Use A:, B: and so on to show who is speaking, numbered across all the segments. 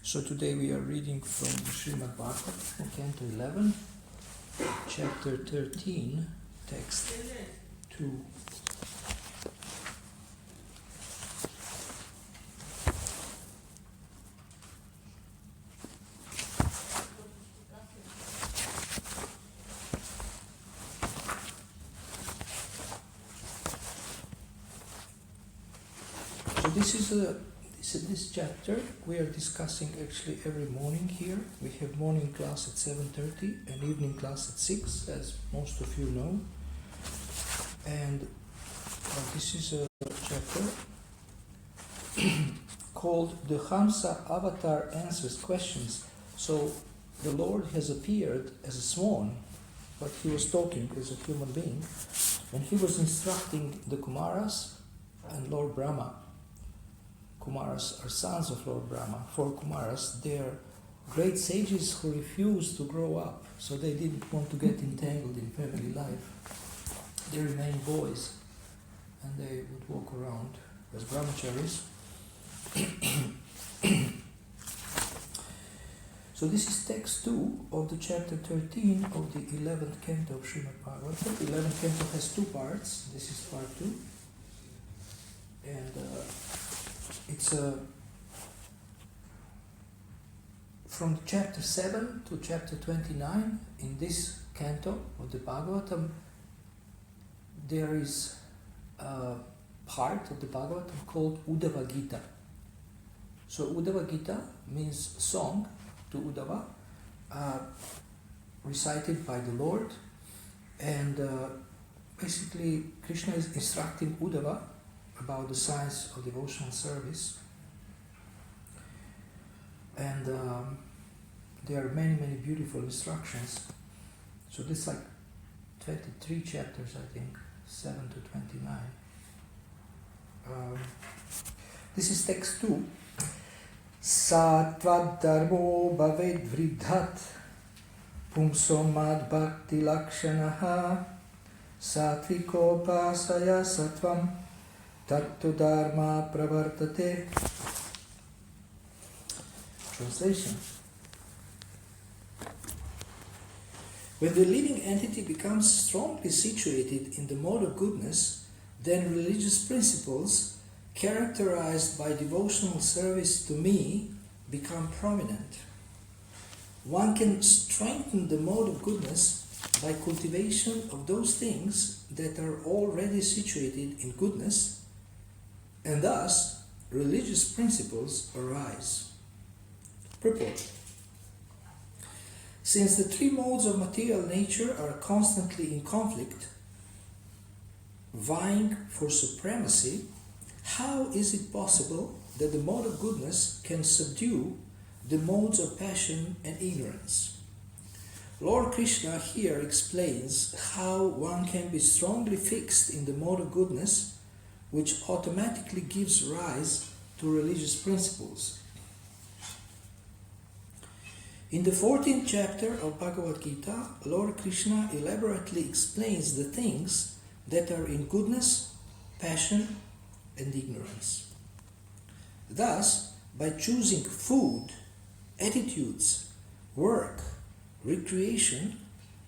A: So today we are reading from Srimad Bhagavatam, Canto 11, Chapter 13, Text 2. So this chapter we are discussing actually every morning here. We have morning class at 7:30 and evening class at 6, as most of you know. And this is a chapter called the Hamsa Avatar Answers Questions. So the Lord has appeared as a swan, but he was talking as a human being, and he was instructing the Kumaras and Lord Brahma. Kumaras are sons of Lord Brahma. For Kumaras, they are great sages who refused to grow up, so they didn't want to get entangled in family life. They remained boys, and they would walk around as brahmacharis. So this is text 2 of the chapter 13 of the 11th canto of Srimad Bhagavatam. The 11th canto has two parts. This is part 2. And it's from chapter 7 to chapter 29 in this canto of the Bhagavatam. There is a part of the Bhagavatam called Uddhava Gita. So Uddhava Gita means song to Uddhava, recited by the Lord, and basically Krishna is instructing Uddhava about the science of devotional service. And there are many, many beautiful instructions. So this is like 23 chapters, I think, 7 to 29. This is text 2. Sattvad dharmo bhaved vridhat pumsomad bhakti lakshanaha sattviko pasaya sattvam tattu dharma pravartate. Translation. When the living entity becomes strongly situated in the mode of goodness, then religious principles characterized by devotional service to me become prominent. One can strengthen the mode of goodness by cultivation of those things that are already situated in goodness, and thus religious principles arise. Purport. Since the three modes of material nature are constantly in conflict, vying for supremacy, how is it possible that the mode of goodness can subdue the modes of passion and ignorance? Lord Krishna here explains how one can be strongly fixed in the mode of goodness, which automatically gives rise to religious principles. In the 14th chapter of Bhagavad Gita, Lord Krishna elaborately explains the things that are in goodness, passion, and ignorance. Thus, by choosing food, attitudes, work, recreation,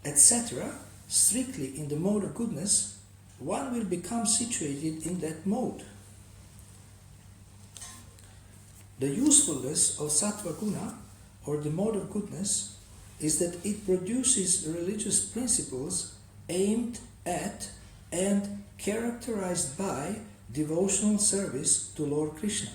A: etc., strictly in the mode of goodness, one will become situated in that mode. The usefulness of sattva guna, or the mode of goodness, is that it produces religious principles aimed at and characterized by devotional service to Lord Krishna.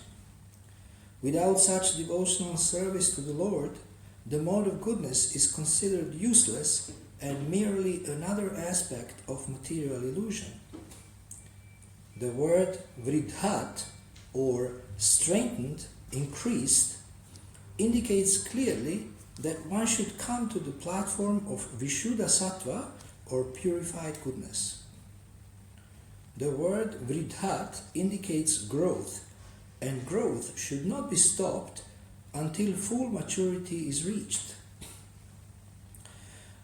A: Without such devotional service to the Lord, the mode of goodness is considered useless and merely another aspect of material illusion. The word vridhat, or strengthened, increased, indicates clearly that one should come to the platform of Vishuddha Sattva, or purified goodness. The word vridhat indicates growth, and growth should not be stopped until full maturity is reached.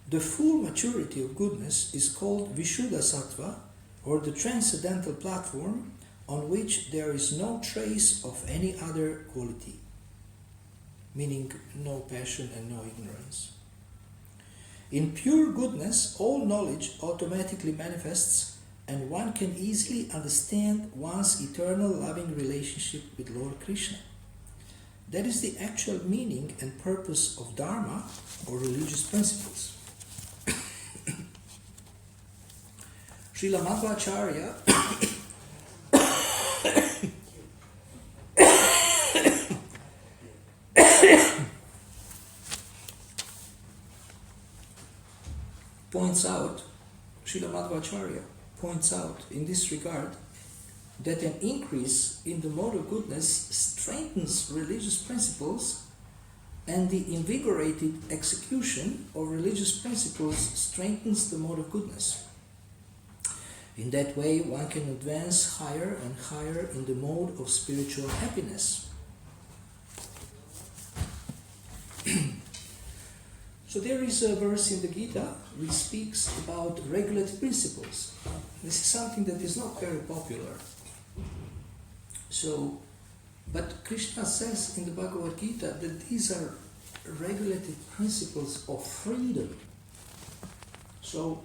A: The full maturity of goodness is called Vishuddha Sattva, or the transcendental platform on which there is no trace of any other quality. meaning no passion and no ignorance. In pure goodness, all knowledge automatically manifests, and one can easily understand one's eternal loving relationship with Lord Krishna. That is the actual meaning and purpose of Dharma or religious principles. Srila Madhvacharya Srila Madhvacharya points out in this regard that an increase in the mode of goodness strengthens religious principles, and the invigorated execution of religious principles strengthens the mode of goodness. In that way, one can advance higher and higher in the mode of spiritual happiness. So there is a verse in the Gita which speaks about regulative principles. This is something that is not very popular. But Krishna says in the Bhagavad Gita that these are regulative principles of freedom. So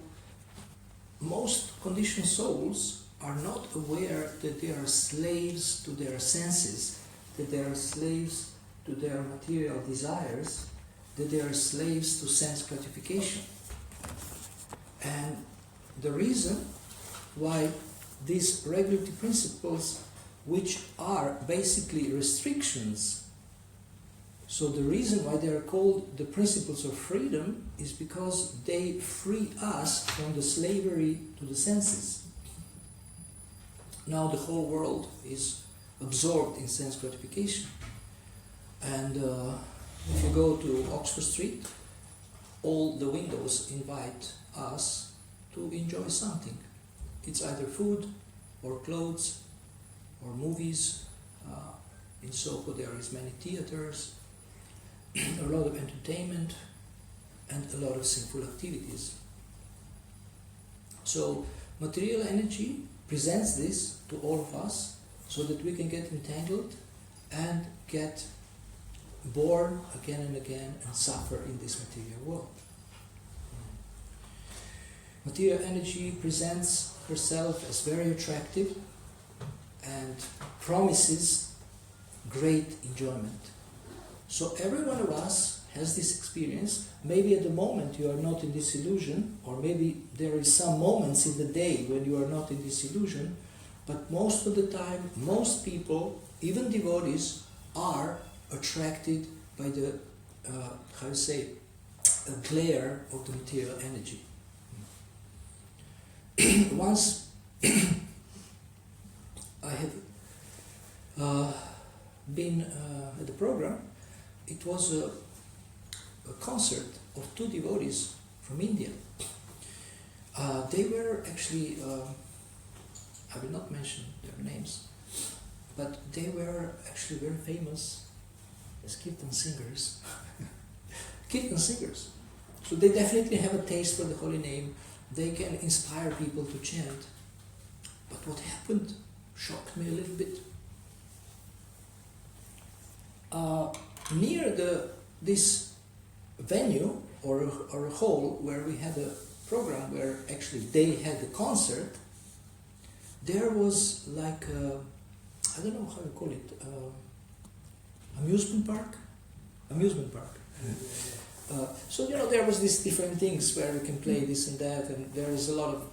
A: most conditioned souls are not aware that they are slaves to their senses, that they are slaves to their material desires, that they are slaves to sense gratification. And the reason why these regulative principles, which are basically restrictions, so the reason why they are called the principles of freedom is because they free us from the slavery to the senses. Now the whole world is absorbed in sense gratification. And if you go to Oxford Street, all the windows invite us to enjoy something. It's either food or clothes or movies. In Soho there is many theaters, a lot of entertainment, and a lot of sinful activities. So material energy presents this to all of us so that we can get entangled and get born again and again and suffer in this material world. Material energy presents herself as very attractive and promises great enjoyment. So every one of us has this experience. Maybe at the moment you are not in this illusion, or maybe there is some moments in the day when you are not in this illusion, but most of the time, most people, even devotees, are attracted by the, glare of the material energy. Once I have been at the program, it was a concert of two devotees from India. They were actually, I will not mention their names, but they were actually very famous as kirtan singers. Kirtan singers. So they definitely have a taste for the holy name. They can inspire people to chant. But what happened shocked me a little bit. Near this venue or a hall where we had a program where actually they had the concert, there was like I don't know how you call it, amusement park. So there was these different things where you can play this and that, and there is a lot of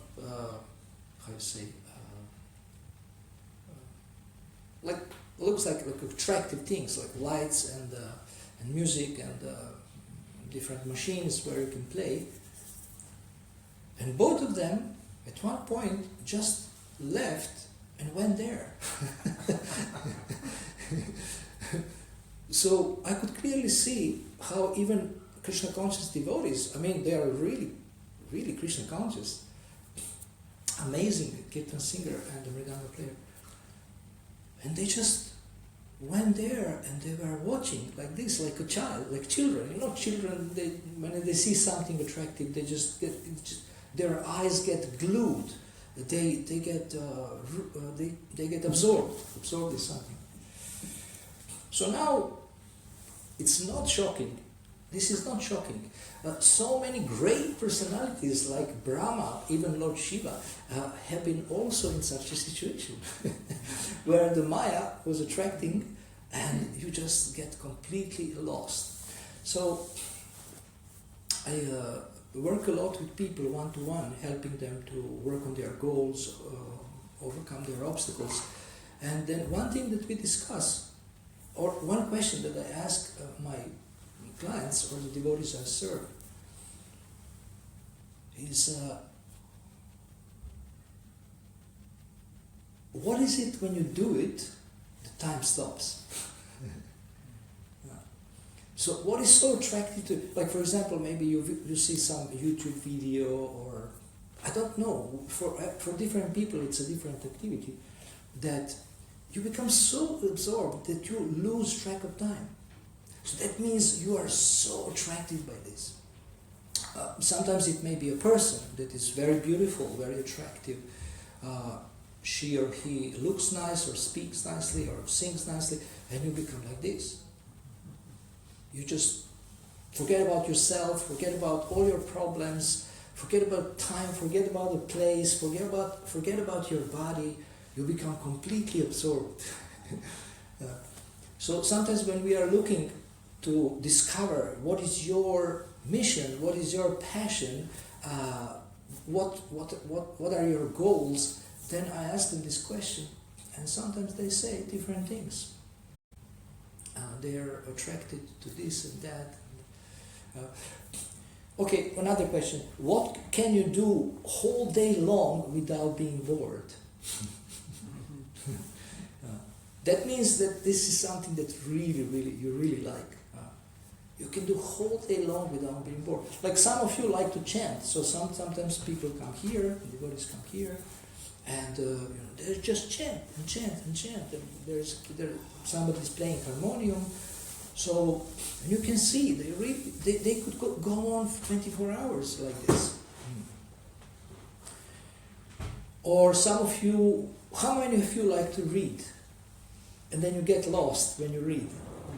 A: like looks like attractive things like lights and music and different machines where you can play. And both of them at one point just left and went there. So I could clearly see how even Krishna conscious devotees, they are really, really Krishna conscious. Amazing kirtan singer and the mridanga player. And they just went there and they were watching like this, like a child, like children. Children, when they see something attractive, they just get, their eyes get glued. They get absorbed in something. So now It's not shocking. This is not shocking. So many great personalities like Brahma, even Lord Shiva, have been also in such a situation where the Maya was attracting and you just get completely lost. So I work a lot with people one-to-one, helping them to work on their goals, overcome their obstacles. And then one thing that we discuss, or one question that I ask my clients or the devotees I serve, is what is it when you do it, the time stops? So what is so attractive to, like for example, maybe you see some YouTube video, or I don't know, for different people it's a different activity, that you become so absorbed that you lose track of time. So that means you are so attracted by this. Sometimes it may be a person that is very beautiful, very attractive. She or he looks nice, or speaks nicely, or sings nicely, and you become like this. You just forget about yourself, forget about all your problems, forget about time, forget about the place, forget about your body. You become completely absorbed. So sometimes when we are looking to discover what is your mission, what is your passion, what are your goals, then I ask them this question, and sometimes they say different things. They are attracted to this and that. Okay, another question. What can you do whole day long without being bored? That means that this is something that you really like. You can do whole day long without being bored. Like some of you like to chant, so sometimes people come here, devotees come here, and they just chant and chant and chant. And somebody's playing harmonium, so you can see they could go on for 24 hours like this. Or some of you, how many of you like to read? And then you get lost when you read.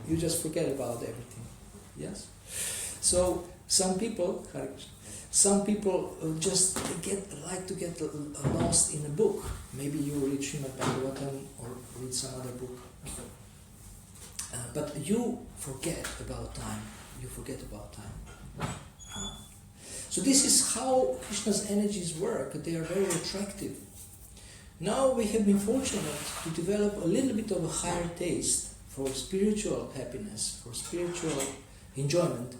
A: You just forget about everything. Yes? So some people just like to get lost in a book. Maybe you read Srimad Bhagavatam or read some other book. But you forget about time. You forget about time. So this is how Krishna's energies work. They are very attractive. Now we have been fortunate to develop a little bit of a higher taste for spiritual happiness, for spiritual enjoyment,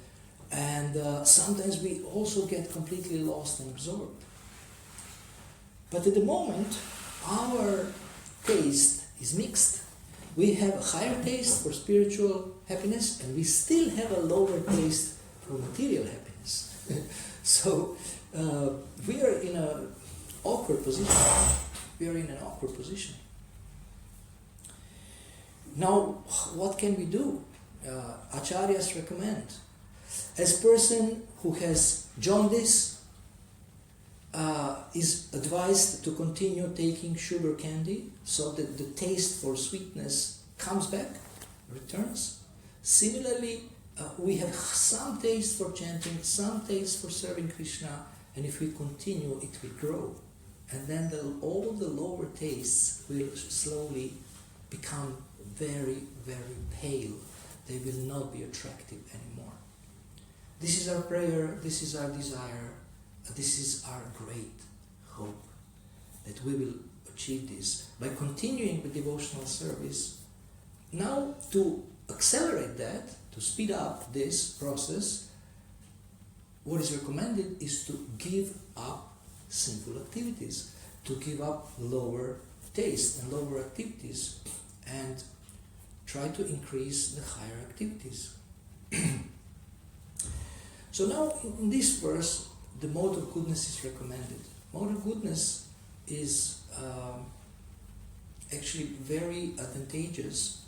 A: and sometimes we also get completely lost and absorbed. But at the moment, our taste is mixed. We have a higher taste for spiritual happiness, and we still have a lower taste for material happiness. So we are in an awkward position. Now, what can we do? Acharyas recommend. As person who has jaundice is advised to continue taking sugar candy so that the taste for sweetness comes back, returns. Similarly, we have some taste for chanting, some taste for serving Krishna, and if we continue, it will grow. And then all the lower tastes will slowly become very, very pale. They will not be attractive anymore. This is our prayer, this is our desire, this is our great hope that we will achieve this by continuing with devotional service. Now, to accelerate that, to speed up this process, what is recommended is to give up sinful activities, to give up lower taste and lower activities, and try to increase the higher activities. So now in this verse, the mode of goodness is recommended. Mode of goodness is actually very advantageous,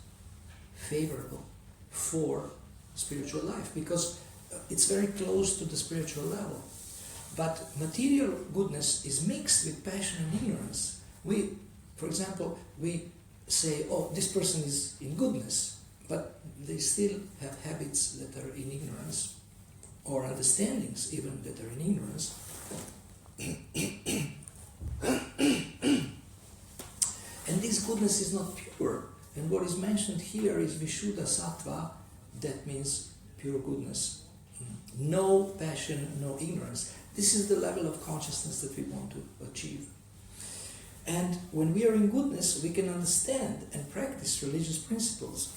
A: favorable for spiritual life, because it's very close to the spiritual level. But material goodness is mixed with passion and ignorance. For example, we say, oh, this person is in goodness, but they still have habits that are in ignorance, or understandings even that are in ignorance. And this goodness is not pure. And what is mentioned here is Vishuddha Sattva, that means pure goodness. No passion, no ignorance. This is the level of consciousness that we want to achieve. And when we are in goodness, we can understand and practice religious principles.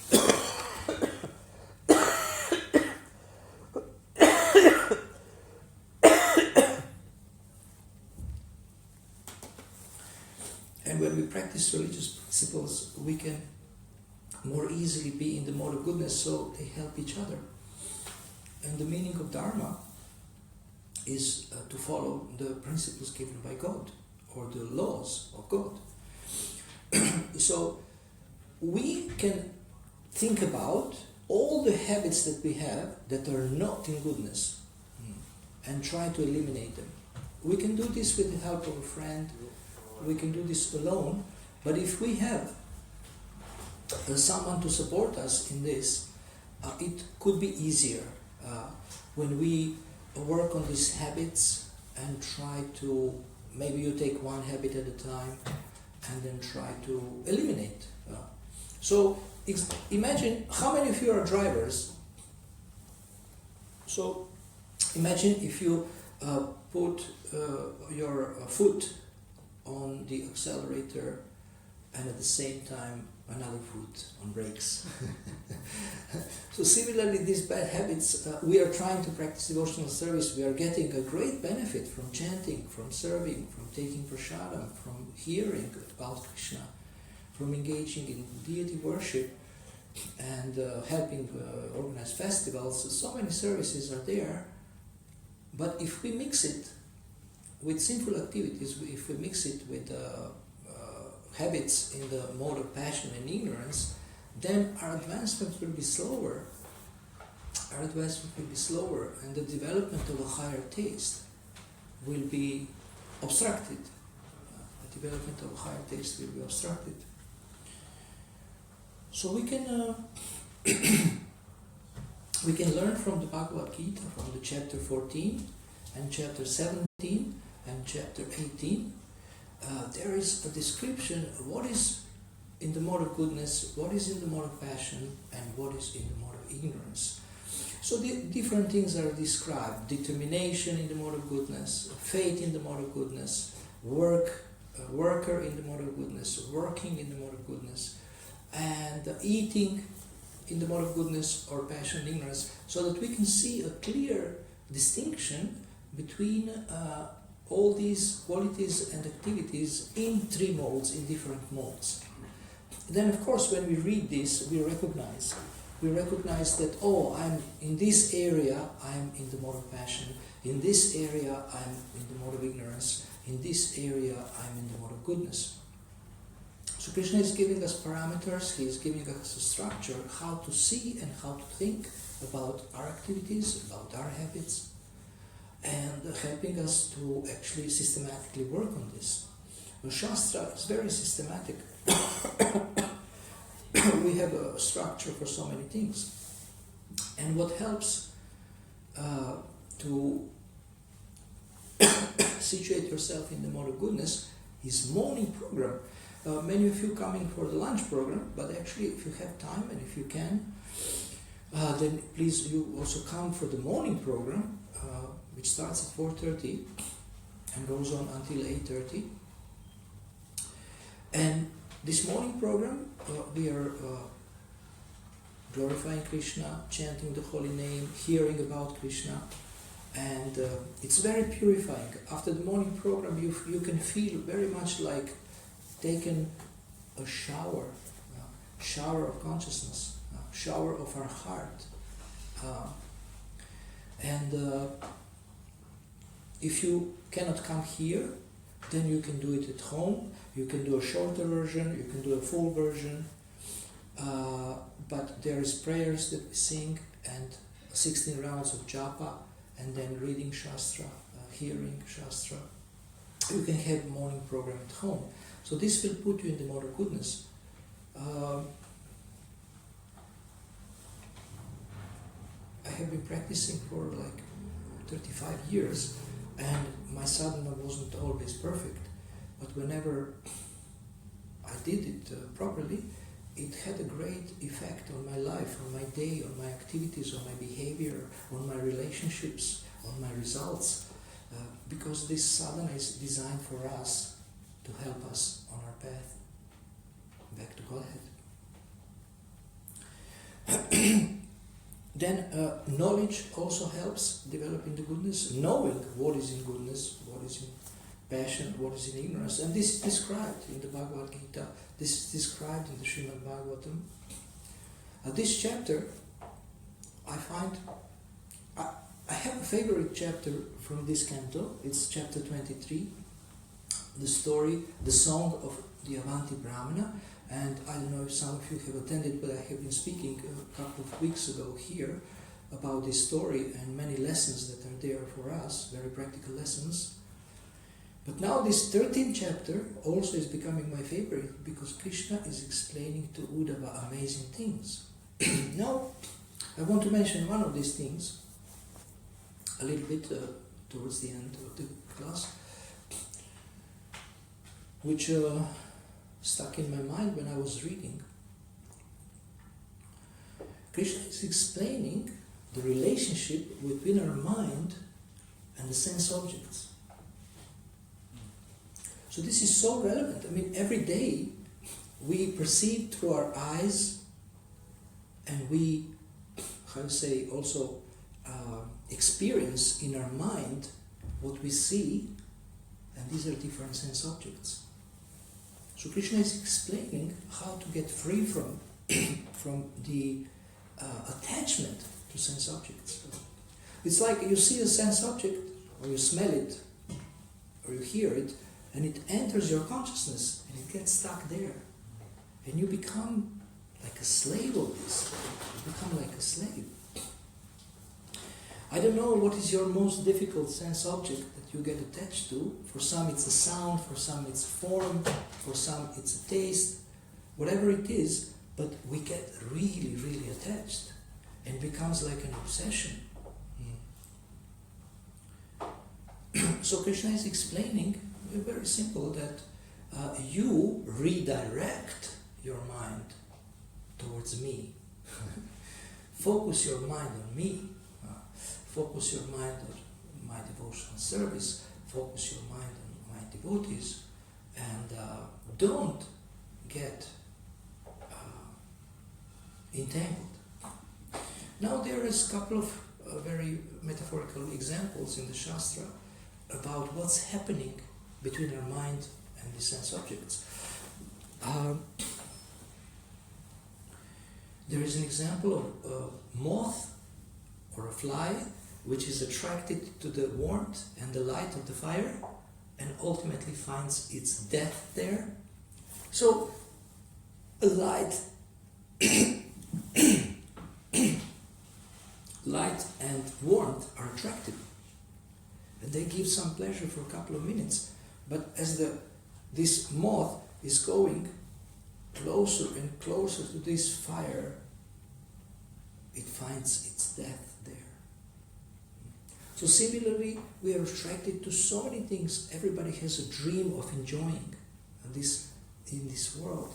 A: And when we practice religious principles, we can more easily be in the mode of goodness, so they help each other. And the meaning of Dharma is to follow the principles given by God, or the laws of God. So we can think about all the habits that we have that are not in goodness and try to eliminate them. We can do this with the help of a friend, we can do this alone, but if we have someone to support us in this, it could be easier when we work on these habits and try to, maybe you take one habit at a time and then try to eliminate. So imagine, how many of you are drivers? So imagine if you put your foot on the accelerator and at the same time another foot on brakes. So similarly, these bad habits, we are trying to practice devotional service, we are getting a great benefit from chanting, from serving, from taking prasadam, from hearing about Krishna, from engaging in deity worship and helping organize festivals. So many services are there, but if we mix it with sinful activities, if we mix it with habits in the mode of passion and ignorance, then our advancement will be slower. Our advancement will be slower, and the development of a higher taste will be obstructed. The development of a higher taste will be obstructed. So we can we can learn from the Bhagavad Gita, from the chapter 14 and chapter 17 and chapter 18. There is a description of what is in the mode of goodness, what is in the mode of passion, and what is in the mode of ignorance. So the different things are described: determination in the mode of goodness, faith in the mode of goodness, worker in the mode of goodness, working in the mode of goodness, and eating in the mode of goodness or passion and ignorance, so that we can see a clear distinction between all these qualities and activities in three modes, in different modes. Then, of course, when we read this, we recognize that, oh, I'm in this area, I'm in the mode of passion. In this area, I'm in the mode of ignorance. In this area, I'm in the mode of goodness. So Krishna is giving us parameters, he is giving us a structure, how to see and how to think about our activities, about our habits, and helping us to actually systematically work on this. The Shastra is very systematic. We have a structure for so many things. And what helps to situate yourself in the mode of goodness is morning program. Many of you coming for the lunch program, but actually if you have time and if you can, then please you also come for the morning program, which starts at 4:30 and goes on until 8:30. And this morning program, we are glorifying Krishna, chanting the holy name, hearing about Krishna, and it's very purifying. After the morning program, you can feel very much like taken a shower of consciousness, shower of our heart. And if you cannot come here, then you can do it at home. You can do a shorter version, you can do a full version. But there is prayers that we sing and 16 rounds of japa, and then reading Shastra, hearing Shastra. You can have a morning program at home. So this will put you in the mode of goodness. have been practicing for like 35 years, and my sadhana wasn't always perfect, but whenever I did it properly, it had a great effect on my life, on my day, on my activities, on my behavior, on my relationships, on my results, because this sadhana is designed for us to help us on our path back to Godhead. Then knowledge also helps developing the goodness, knowing what is in goodness, what is in passion, what is in ignorance. And this is described in the Bhagavad Gita, this is described in the Srimad Bhagavatam. This chapter, I find, I have a favorite chapter from this canto. It's chapter 23, the story, the song of the Avanti Brahmana. And I don't know if some of you have attended, but I have been speaking a couple of weeks ago here about this story and many lessons that are there for us, very practical lessons. But now this 13th chapter also is becoming my favorite because Krishna is explaining to Uddhava amazing things. Now, I want to mention one of these things a little bit towards the end of the class, which stuck in my mind when I was reading. Krishna is explaining the relationship between our mind and the sense objects. So this is so relevant. I mean, every day we perceive through our eyes, and we, also experience in our mind what we see, and these are different sense objects. So Krishna is explaining how to get free from the attachment to sense objects. It's like you see a sense object, or you smell it, or you hear it, and it enters your consciousness, and it gets stuck there. And you become like a slave of this. You become like a slave. I don't know what is your most difficult sense object that you get attached to. For some it's a sound, for some it's a form, for some it's a taste, whatever it is, but we get really, really attached and becomes like an obsession. So Krishna is explaining, very simple, that you redirect your mind towards me. Focus your mind on me. Focus your mind on my devotional service. Focus your mind on my devotees. And don't get entangled. Now there is a couple of very metaphorical examples in the Shastra about what's happening between our mind and the sense objects. There is an example of a moth or a fly which is attracted to the warmth and the light of the fire and ultimately finds its death there. So light and warmth are attractive, and they give some pleasure for a couple of minutes. But as this moth is going closer and closer to this fire, it finds its death there. So similarly, we are attracted to so many things. Everybody has a dream of enjoying this in this world,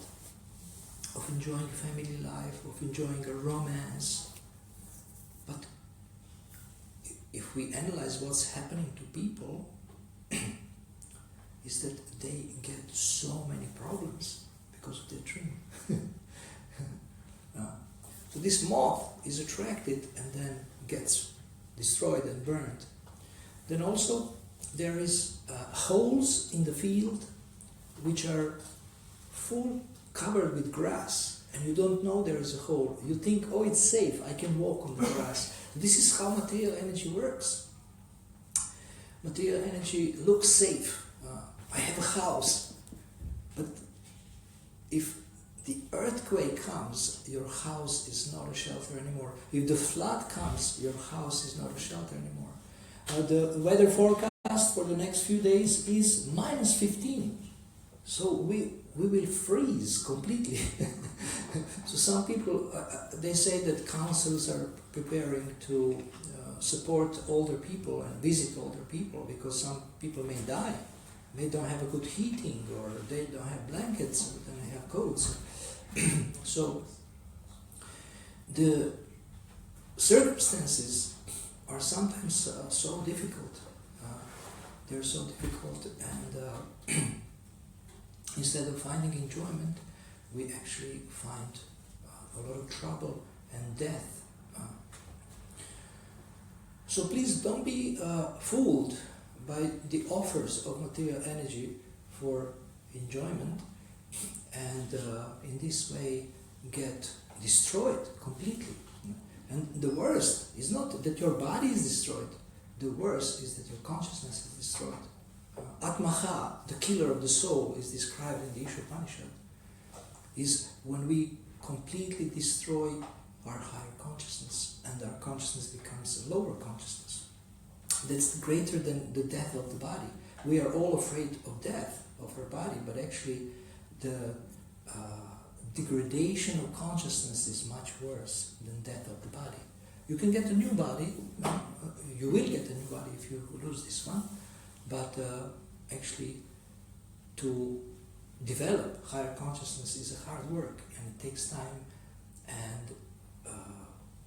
A: of enjoying family life, of enjoying a romance. But if we analyze what's happening to people, is that they get so many problems because of their dream. So this moth is attracted and then gets destroyed and burned. Then also there is holes in the field which are covered with grass, and you don't know there is a hole. You think, oh, it's safe, I can walk on the grass. This is how material energy works. Material energy looks safe. I have a house, but if the earthquake comes, your house is not a shelter anymore. If the flood comes, your house is not a shelter anymore. The weather forecast for the next few days is -15. So we will freeze completely. So some people, they say that councils are preparing to support older people and visit older people because some people may die. They don't have a good heating, or they don't have blankets, or they don't have coats. So the circumstances are sometimes so difficult. They're so difficult, and instead of finding enjoyment, we actually find a lot of trouble and death. So please don't be fooled by the offers of material energy for enjoyment, and in this way get destroyed completely. And the worst is not that your body is destroyed, the worst is that your consciousness is destroyed. Atmaha, the killer of the soul, is described in the Ishopanishad, is when we completely destroy our higher consciousness, and our consciousness becomes a lower consciousness. That's greater than the death of the body. We are all afraid of death of our body, but actually the degradation of consciousness is much worse than death of the body. You can get a new body, you will get a new body if you lose this one, but actually to develop higher consciousness is a hard work, and it takes time, and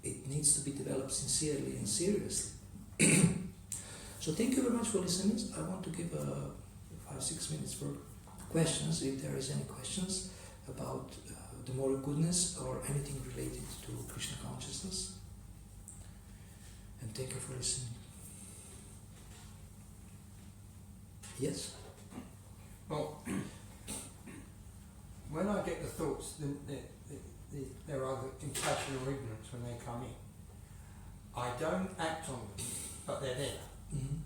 A: it needs to be developed sincerely and seriously. So thank you very much for listening. I want to give 5-6 minutes for questions, if there is any questions about the mode of goodness or anything related to Krishna consciousness. And thank you for listening. Yes?
B: Well, when I get the thoughts, they're either in passion or ignorance when they come in. I don't act on them, but they're there.
A: Mm-hmm.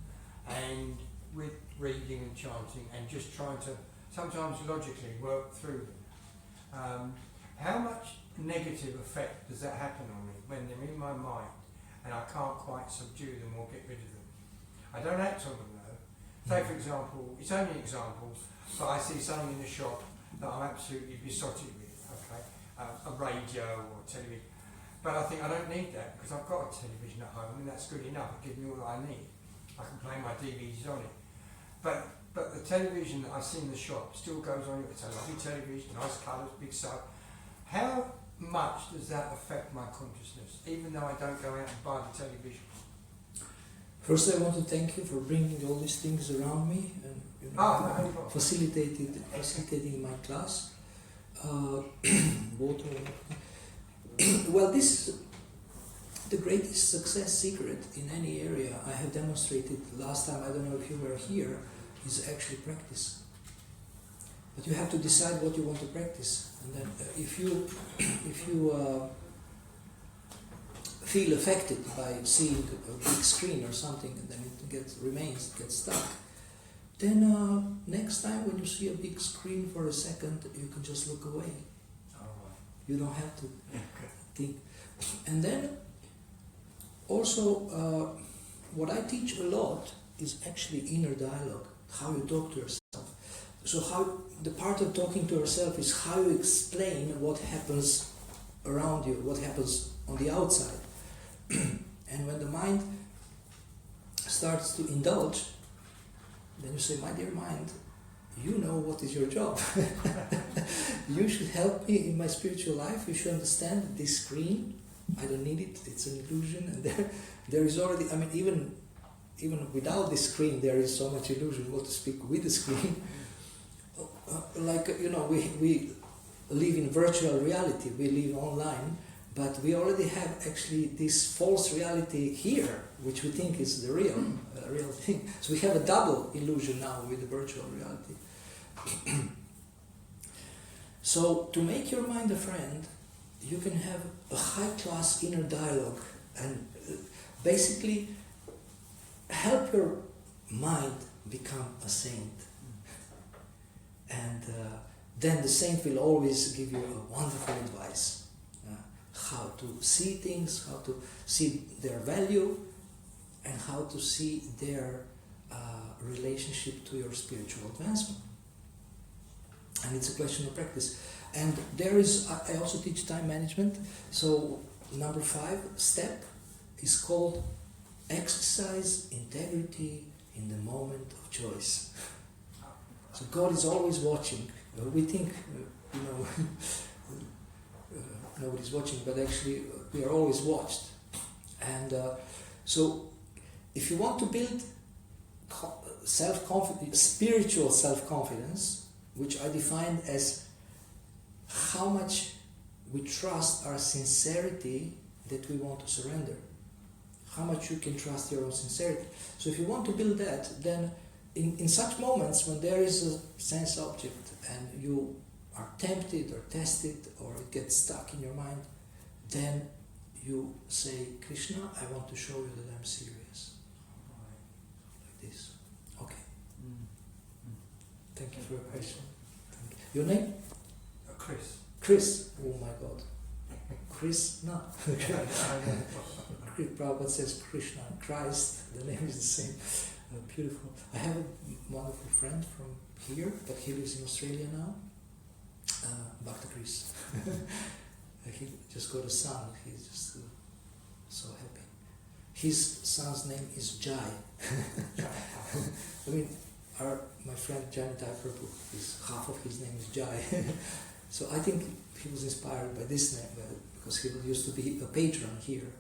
B: And with reading and chanting and just trying to sometimes logically work through them. How much negative effect does that happen on me when they're in my mind and I can't quite subdue them or get rid of them? I don't act on them though. Say for example, it's only examples, but I see something in the shop that I'm absolutely besotted with, okay? A radio or television. But I think I don't need that because I've got a television at home and that's good enough. It gives me all that I need. I can play my DVDs on it. But the television that I see in the shop still goes on. It's a lovely television, nice colours, big size. How much does that affect my consciousness, even though I don't go out and buy the television?
A: First, I want to thank you for bringing all these things around me and facilitating my class. Water. Well, this is the greatest success secret in any area I have demonstrated last time. I don't know if you were here. Is actually practice. But you have to decide what you want to practice, and then if you feel affected by seeing a big screen or something, and then it gets stuck, then next time when you see a big screen for a second, you can just look away. You don't have to think. And then also what I teach a lot is actually inner dialogue, how you talk to yourself. So how the part of talking to yourself is how you explain what happens around you, what happens on the outside. And when the mind starts to indulge, then you say, my dear mind, you know what is your job. You should help me in my spiritual life. You should understand this screen, I don't need it, it's an illusion. And there is already, I mean, even without this screen, there is so much illusion, what to speak with the screen. We live in virtual reality, we live online, but we already have actually this false reality here, which we think is the real thing. So we have a double illusion now with the virtual reality. So to make your mind a friend, you can have a high-class inner dialogue and basically help your mind become a saint. And then the saint will always give you a wonderful advice. How to see things, how to see their value, and how to see their relationship to your spiritual advancement. And it's a question of practice. And there is, I also teach time management. So number 5 step is called exercise integrity in the moment of choice. So God is always watching. We think, nobody's watching, but actually we are always watched. And so if you want to build self-confidence, spiritual self-confidence, which I define as how much we trust our sincerity that we want to surrender. How much you can trust your own sincerity. So if you want to build that, then in such moments when there is a sense object and you are tempted or tested or it gets stuck in your mind, then you say, Krishna, I want to show you that I'm serious. Like this. Okay. Thank you for your question. Your name?
B: Chris.
A: Chris. Oh my God. Chris? No. Prabhupada says Krishna and Christ. The name is the same. Beautiful. I have a wonderful friend from here, but he lives in Australia now. Bhakta Chris. He just got a son. He's just so happy. His son's name is Jai. I mean, my friend Janitai Prabhu, half of his name is Jai. So I think he was inspired by this name because he used to be a patron here.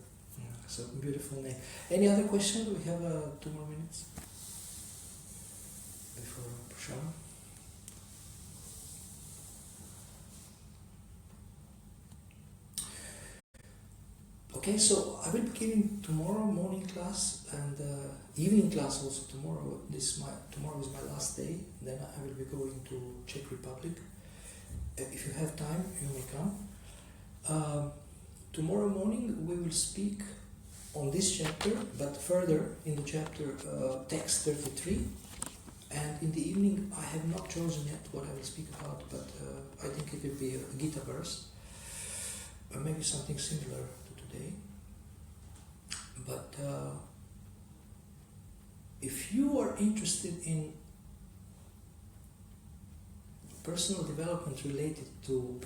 A: So beautiful name. Any other question? Do we have 2 more minutes before Prashana? Okay, so I will be giving tomorrow morning class and evening class also tomorrow. Tomorrow is my last day. Then I will be going to Czech Republic. If you have time, you may come. Tomorrow morning we will speak on this chapter, but further in the chapter text 33. And in the evening I have not chosen yet what I will speak about, but I think it will be a Gita verse, or maybe something similar to today. But if you are interested in personal development related to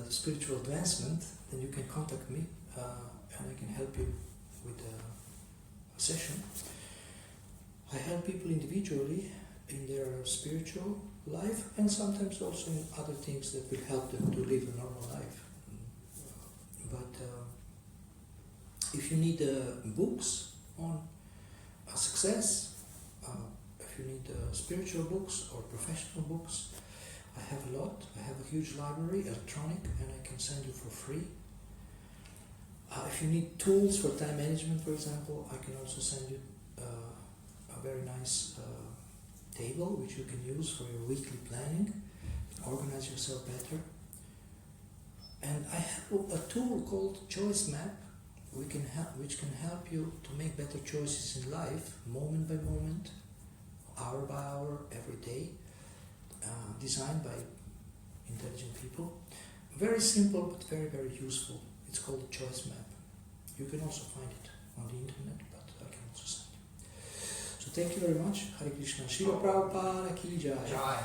A: spiritual advancement, then you can contact me and I can help you with a session. I help people individually in their spiritual life and sometimes also in other things that will help them to live a normal life. But if you need books on success, if you need spiritual books or professional books, I have a lot. I have a huge library, electronic, and I can send you for free. If you need tools for time management, for example, I can also send you a very nice table which you can use for your weekly planning, organize yourself better. And I have a tool called Choice Map, which can help you to make better choices in life, moment by moment, hour by hour, every day, designed by intelligent people. Very simple but very, very useful. It's called the Choice Map. You can also find it on the internet, but I can also send you. So thank you very much. Hare Krishna. Srila Prabhupada ki jai.